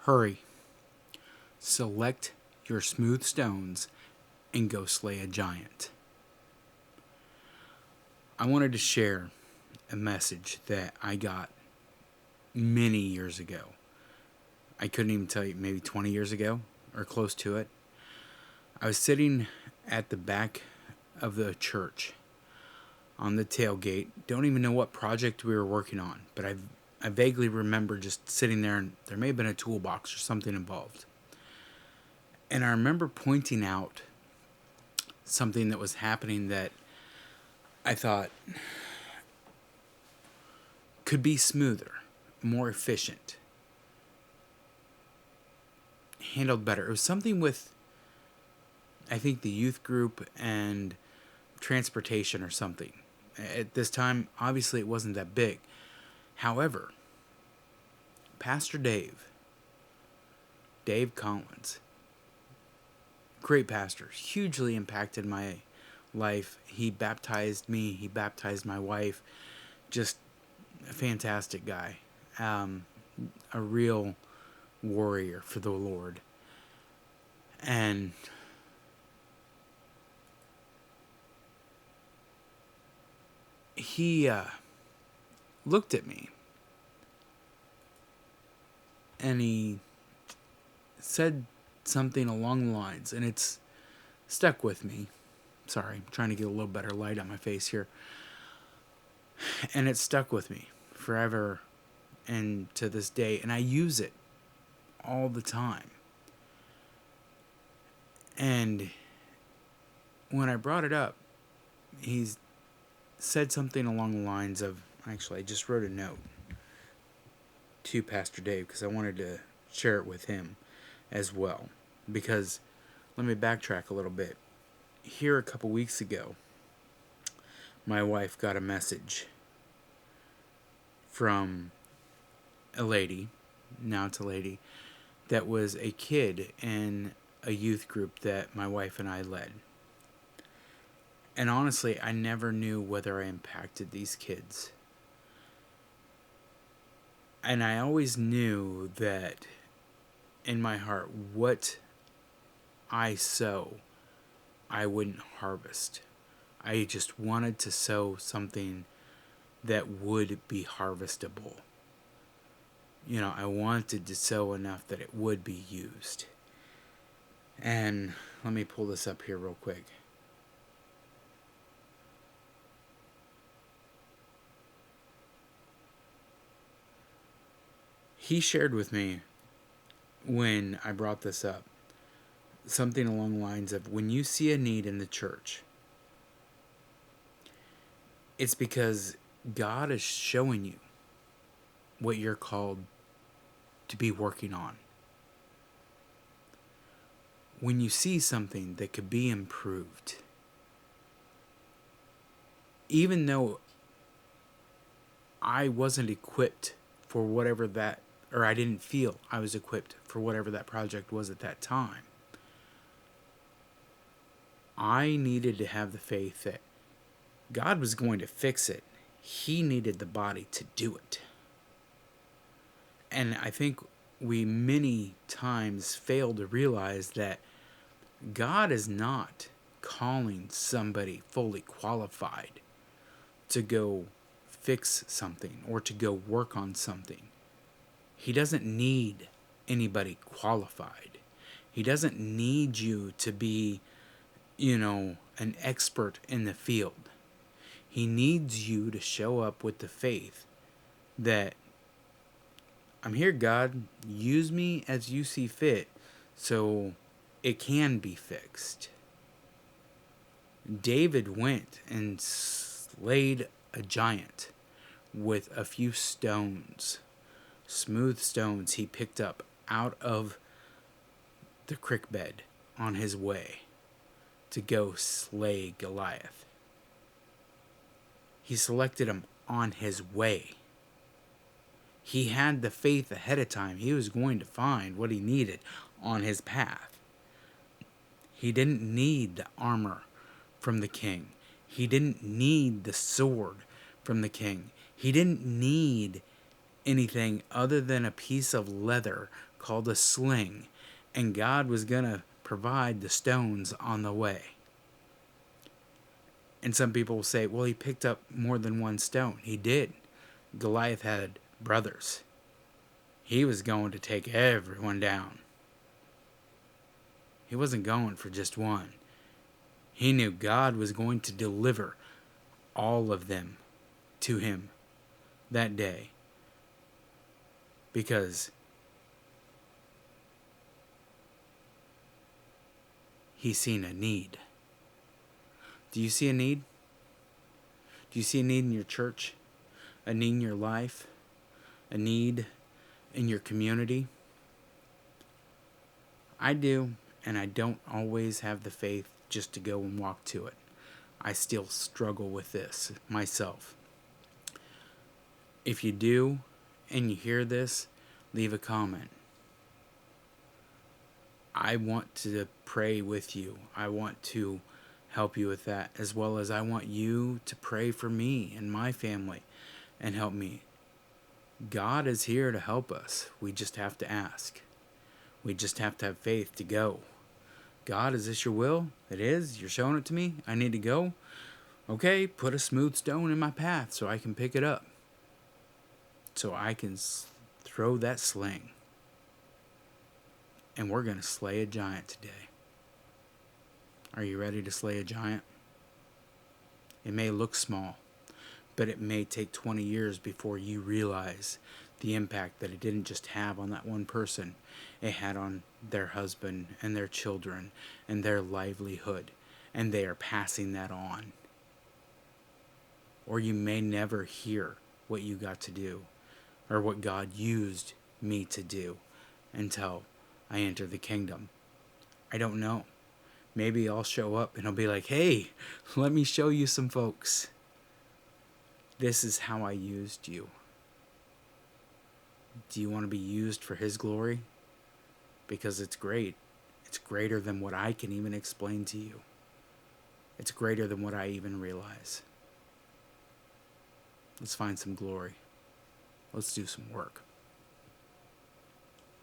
Hurry, select your smooth stones, and go slay a giant. I wanted to share a message that I got many years ago. I couldn't even tell you, maybe 20 years ago or close to it. I was sitting at the back of the church on the tailgate. Don't even know what project we were working on, but I vaguely remember just sitting there, and there may have been a toolbox or something involved. And I remember pointing out something that was happening that I thought could be smoother, more efficient, handled better. It was something with, I think, the youth group and transportation or something. At this time, obviously, it wasn't that big. However, Pastor Dave Collins, great pastor, hugely impacted my life. He baptized me, he baptized my wife. Just a fantastic guy. A real warrior for the Lord. And he looked at me and he said something along the lines, and it's stuck with me. Sorry, I'm trying to get a little better light on my face here. And it stuck with me forever and to this day, and I use it all the time. And when I brought it up, he's said something along the lines of, actually, I just wrote a note to Pastor Dave because I wanted to share it with him as well. Because, let me backtrack a little bit. Here a couple weeks ago, my wife got a message from a lady, now it's a lady, that was a kid in a youth group that my wife and I led. And honestly, I never knew whether I impacted these kids. And I always knew that in my heart, what I sow, I wouldn't harvest. I just wanted to sow something that would be harvestable. You know, I wanted to sow enough that it would be used. And let me pull this up here real quick. He shared with me, when I brought this up, something along the lines of, when you see a need in the church, it's because God is showing you what you're called to be working on. When you see something that could be improved, even though I wasn't equipped for whatever that, or I didn't feel I was equipped for whatever that project was at that time, I needed to have the faith that God was going to fix it. He needed the body to do it. And I think we many times fail to realize that God is not calling somebody fully qualified to go fix something or to go work on something. He doesn't need anybody qualified. He doesn't need you to be, an expert in the field. He needs you to show up with the faith that, I'm here, God, use me as you see fit so it can be fixed. David went and slayed a giant with a few stones, smooth stones he picked up out of the creek bed on his way to go slay Goliath. He selected him on his way. He had the faith ahead of time. He was going to find what he needed on his path. He didn't need the armor from the king. He didn't need the sword from the king. He didn't need anything other than a piece of leather called a sling, and God was going to provide the stones on the way. And some people will say, well, he picked up more than one stone. He did. Goliath had brothers. He was going to take everyone down. He wasn't going for just one. He knew God was going to deliver all of them to him that day, because he seen a need. Do you see a need? Do you see a need in your church? A need in your life? A need in your community? I do, and I don't always have the faith just to go and walk to it. I still struggle with this myself. If you do, and you hear this, leave a comment. I want to pray with you. I want to help you with that, as well as I want you to pray for me and my family and help me. God is here to help us. We just have to ask. We just have to have faith to go. God, is this your will? It is. You're showing it to me. I need to go. Okay, put a smooth stone in my path so I can pick it up, so I can throw that sling. And we're going to slay a giant today. Are you ready to slay a giant? It may look small, but it may take 20 years before you realize the impact that it didn't just have on that one person. It had on their husband and their children and their livelihood, and they are passing that on. Or you may never hear what you got to do, or what God used me to do, until I enter the kingdom. I don't know. Maybe I'll show up and I'll be like, hey, let me show you some folks. This is how I used you. Do you want to be used for His glory? Because it's great. It's greater than what I can even explain to you. It's greater than what I even realize. Let's find some glory. Let's do some work.